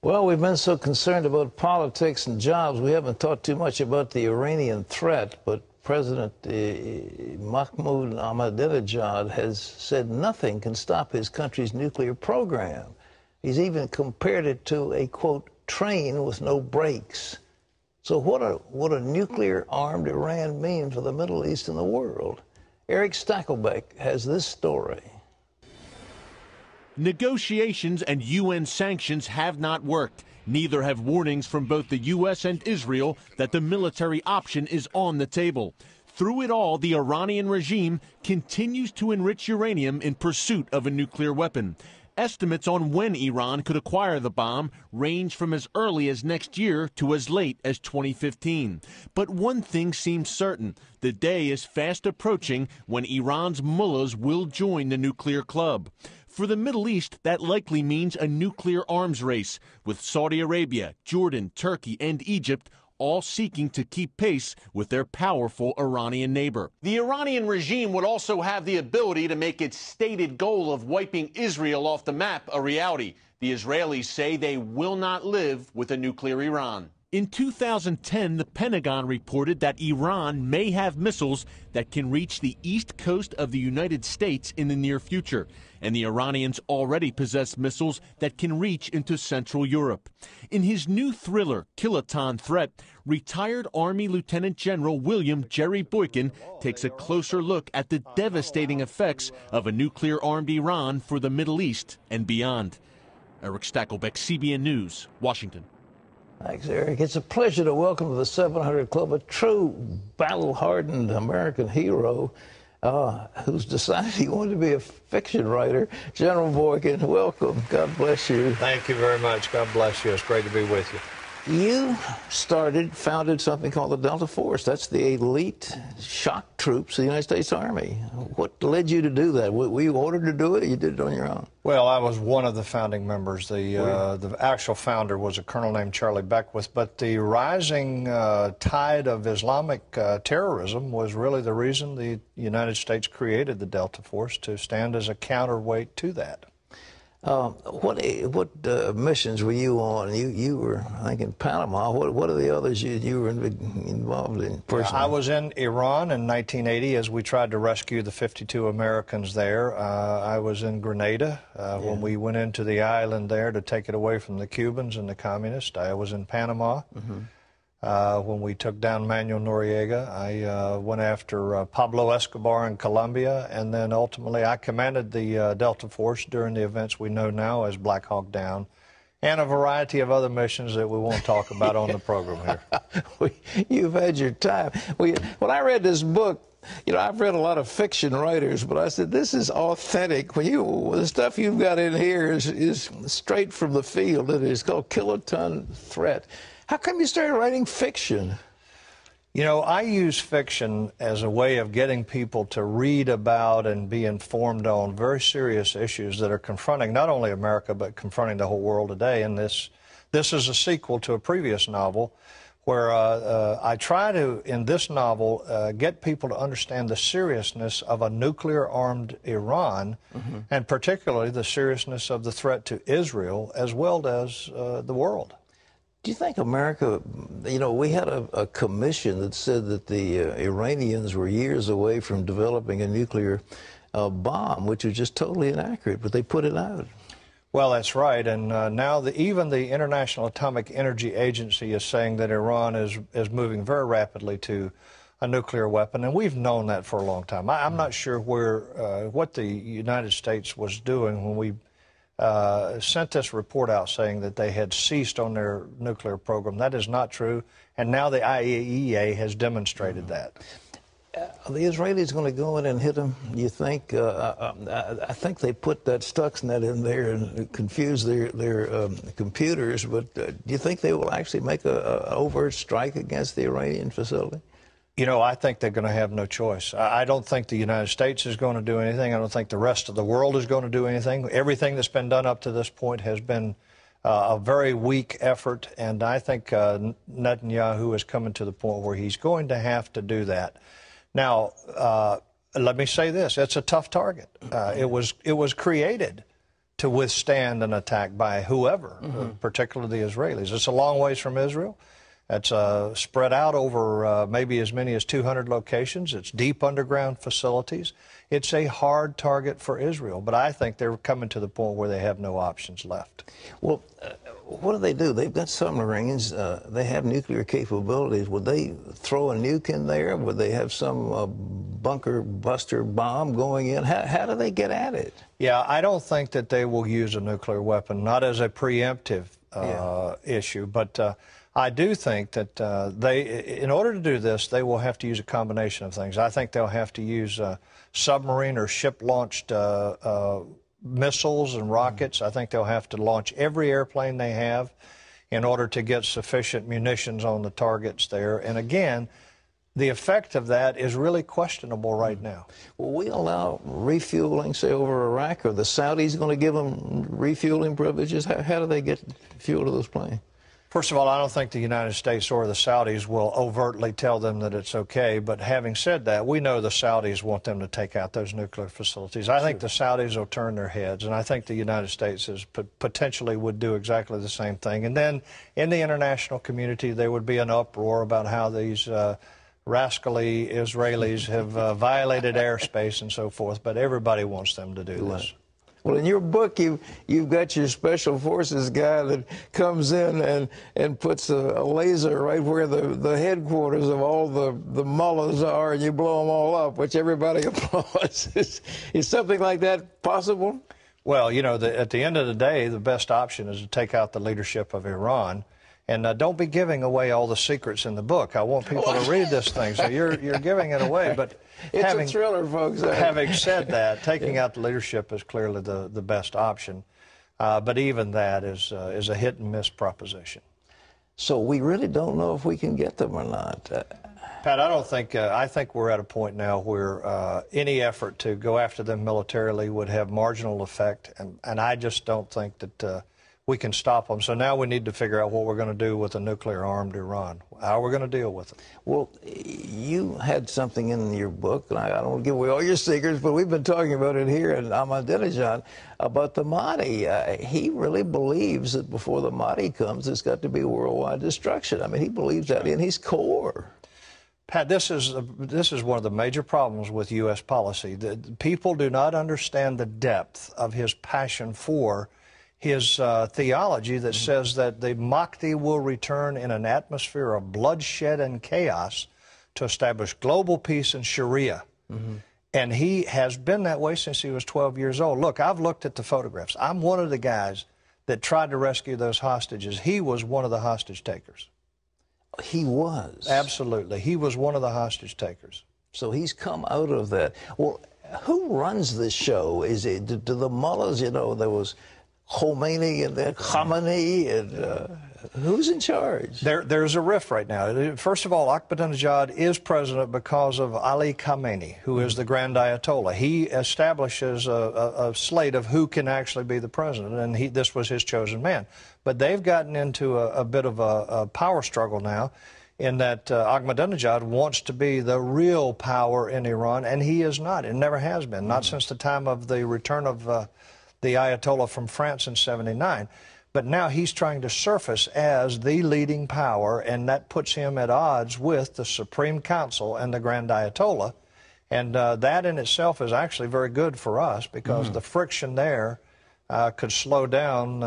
Well, we've been so concerned about politics and jobs, we haven't talked too much about the Iranian threat, but President Mahmoud Ahmadinejad has said nothing can stop his country's nuclear program. He's even compared it to a, quote, train with no brakes. So what a nuclear-armed Iran mean for the Middle East and the world? Eric Stakelbeck has this story. Negotiations and UN sanctions have not worked. Neither have warnings from both the U.S. and Israel that the military option is on the table. Through it all, the Iranian regime continues to enrich uranium in pursuit of a nuclear weapon. Estimates on when Iran could acquire the bomb range from as early as next year to as late as 2015. But one thing seems certain. The day is fast approaching when Iran's mullahs will join the nuclear club. For the Middle East, that likely means a nuclear arms race, with Saudi Arabia, Jordan, Turkey, and Egypt all seeking to keep pace with their powerful Iranian neighbor. The Iranian regime would also have the ability to make its stated goal of wiping Israel off the map a reality. The Israelis say they will not live with a nuclear Iran. In 2010, the Pentagon reported that Iran may have missiles that can reach the east coast of the United States in the near future, and the Iranians already possess missiles that can reach into Central Europe. In his new thriller, Kiloton Threat, retired Army Lieutenant General William Jerry Boykin takes a closer look at the devastating effects of a nuclear-armed Iran for the Middle East and beyond. Eric Stakelbeck, CBN News, Washington. Thanks, Eric. It's a pleasure to welcome to the 700 Club a true battle-hardened American hero who's decided he wanted to be a fiction writer. General Boykin, welcome. God bless you. Thank you very much. God bless you. It's great to be with you. You founded something called the Delta Force. That's the elite shock troops of the United States Army. What led you to do that? Were you ordered to do it, or you did it on your own? Well, I was one of the founding members. The actual founder was a colonel named Charlie Beckwith, but the rising tide of Islamic terrorism was really the reason the United States created the Delta Force, to stand as a counterweight to that. What missions were you on? You were, I think, in Panama. What are the others you were involved in personally? I was in Iran in 1980 as we tried to rescue the 52 Americans there. I was in Grenada when we went into the island there to take it away from the Cubans and the communists. I was in Panama. When we took down Manuel Noriega. I went after Pablo Escobar in Colombia, and then ultimately I commanded the Delta Force during the events we know now as Black Hawk Down, and a variety of other missions that we won't talk about on the program here. You've had your time. When I read this book, you know, I've read a lot of fiction writers, but I said, this is authentic. The stuff you've got in here is straight from the field. It's called Kiloton Threat. How come you started writing fiction? You know, I use fiction as a way of getting people to read about and be informed on very serious issues that are confronting not only America, but confronting the whole world today. And this is a sequel to a previous novel where I try to, in this novel, get people to understand the seriousness of a nuclear-armed Iran, and particularly the seriousness of the threat to Israel as well as the world. Do you think America, you know, we had a commission that said that the Iranians were years away from developing a nuclear bomb, which was just totally inaccurate, but they put it out. Well, that's right, and now even the International Atomic Energy Agency is saying that Iran is moving very rapidly to a nuclear weapon, and we've known that for a long time. I'm not sure what the United States was doing when we sent this report out saying that they had ceased on their nuclear program. That is not true, and now the IAEA has demonstrated that. Are the Israelis going to go in and hit them, you think? I think they put that Stuxnet in there and confused their computers, but do you think they will actually make an overt strike against the Iranian facility? You know, I think they're going to have no choice. I don't think the United States is going to do anything. I don't think the rest of the world is going to do anything. Everything that's been done up to this point has been a very weak effort, and I think Netanyahu is coming to the point where he's going to have to do that. Now, let me say this. It's a tough target. It was created to withstand an attack by whoever, particularly the Israelis. It's a long ways from Israel. It's spread out over maybe as many as 200 locations. It's deep underground facilities. It's a hard target for Israel, but I think they're coming to the point where they have no options left. Well, what do? They've got submarines. They have nuclear capabilities. Would they throw a nuke in there? Would they have some bunker buster bomb going in? How do they get at it? Yeah, I don't think that they will use a nuclear weapon, not as a preemptive issue, but I do think that in order to do this, they will have to use a combination of things. I think they'll have to use submarine or ship-launched missiles and rockets. I think they'll have to launch every airplane they have in order to get sufficient munitions on the targets there. And again, the effect of that is really questionable right now. Will we allow refueling, say, over Iraq? Are the Saudis going to give them refueling privileges? How do they get fuel to those planes? First of all, I don't think the United States or the Saudis will overtly tell them that it's okay. But having said that, we know the Saudis want them to take out those nuclear facilities. I think the Saudis will turn their heads, and I think the United States potentially would do exactly the same thing. And then in the international community, there would be an uproar about how these rascally Israelis have violated airspace and so forth. But everybody wants them to do this. Well, in your book, you've got your special forces guy that comes in and puts a laser right where the headquarters of all the mullahs are, and you blow them all up, which everybody applauds. Is something like that possible? Well, you know, at the end of the day, the best option is to take out the leadership of Iran. And don't be giving away all the secrets in the book. I want people to read this thing, so you're giving it away. But it's a thriller, folks. Having said that, taking out the leadership is clearly the best option. But even that is a hit-and-miss proposition. So we really don't know if we can get them or not. Pat, I don't think. I think we're at a point now where any effort to go after them militarily would have marginal effect, and I just don't think that we can stop them. So now we need to figure out what we're going to do with a nuclear-armed Iran. How we're going to deal with it. Well, you had something in your book, and I don't want to give away all your secrets, but we've been talking about it here in Ahmadinejad about the Mahdi. He really believes that before the Mahdi comes, there's got to be worldwide destruction. I mean, he believes that in his core. Pat, this is one of the major problems with U.S. policy. People do not understand the depth of his passion for his theology that says that the Mahdi will return in an atmosphere of bloodshed and chaos to establish global peace and Sharia. And he has been that way since he was 12 years old. Look, I've looked at the photographs. I'm one of the guys that tried to rescue those hostages. He was one of the hostage takers. He was? Absolutely. He was one of the hostage takers. So he's come out of that. Well, who runs this show? Is it, do the mullahs, you know, there was Khomeini and then Khamenei, and who's in charge? There's a rift right now. First of all, Ahmadinejad is president because of Ali Khamenei, who is the Grand Ayatollah. He establishes a slate of who can actually be the president, and this was his chosen man. But they've gotten into a bit of a power struggle now, in that Ahmadinejad wants to be the real power in Iran, and he is not. It never has been, not since the time of the return of the Ayatollah from France in '79. But now he's trying to surface as the leading power, and that puts him at odds with the Supreme Council and the Grand Ayatollah. And that in itself is actually very good for us, because the friction there could slow down,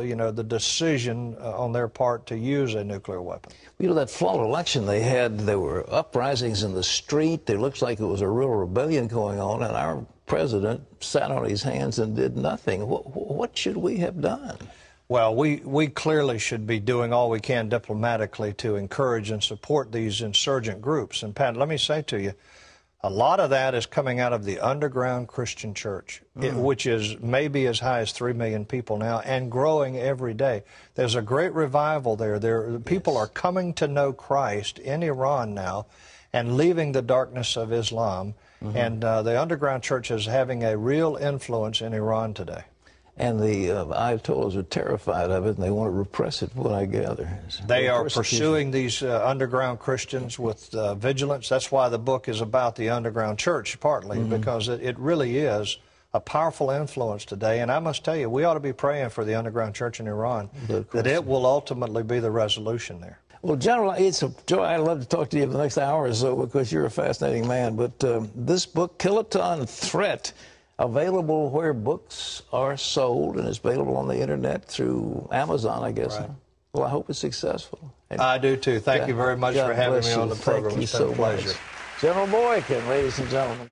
you know, the decision on their part to use a nuclear weapon. You know, that fall election they had, there were uprisings in the street. It looks like it was a real rebellion going on, and our president sat on his hands and did nothing. What should we have done? Well, we clearly should be doing all we can diplomatically to encourage and support these insurgent groups. And Pat, let me say to you, a lot of that is coming out of the underground Christian church, which is maybe as high as 3 million people now and growing every day. There's a great revival there. People are coming to know Christ in Iran now and leaving the darkness of Islam. And the underground church is having a real influence in Iran today. And the Ayatollahs are terrified of it, and they want to repress it, what I gather. They are pursuing these underground Christians with vigilance. That's why the book is about the underground church, partly, because it really is a powerful influence today. And I must tell you, we ought to be praying for the underground church in Iran, that it will ultimately be the resolution there. Well, General, it's a joy. I'd love to talk to you for the next hour or so because you're a fascinating man. But this book, Kiloton Threat, available where books are sold, and it's available on the internet through Amazon, I guess. Right. Well, I hope it's successful. And I do, too. Thank you very much for having me on the program. Thank you It's been so a pleasure. much. General Boykin, ladies and gentlemen.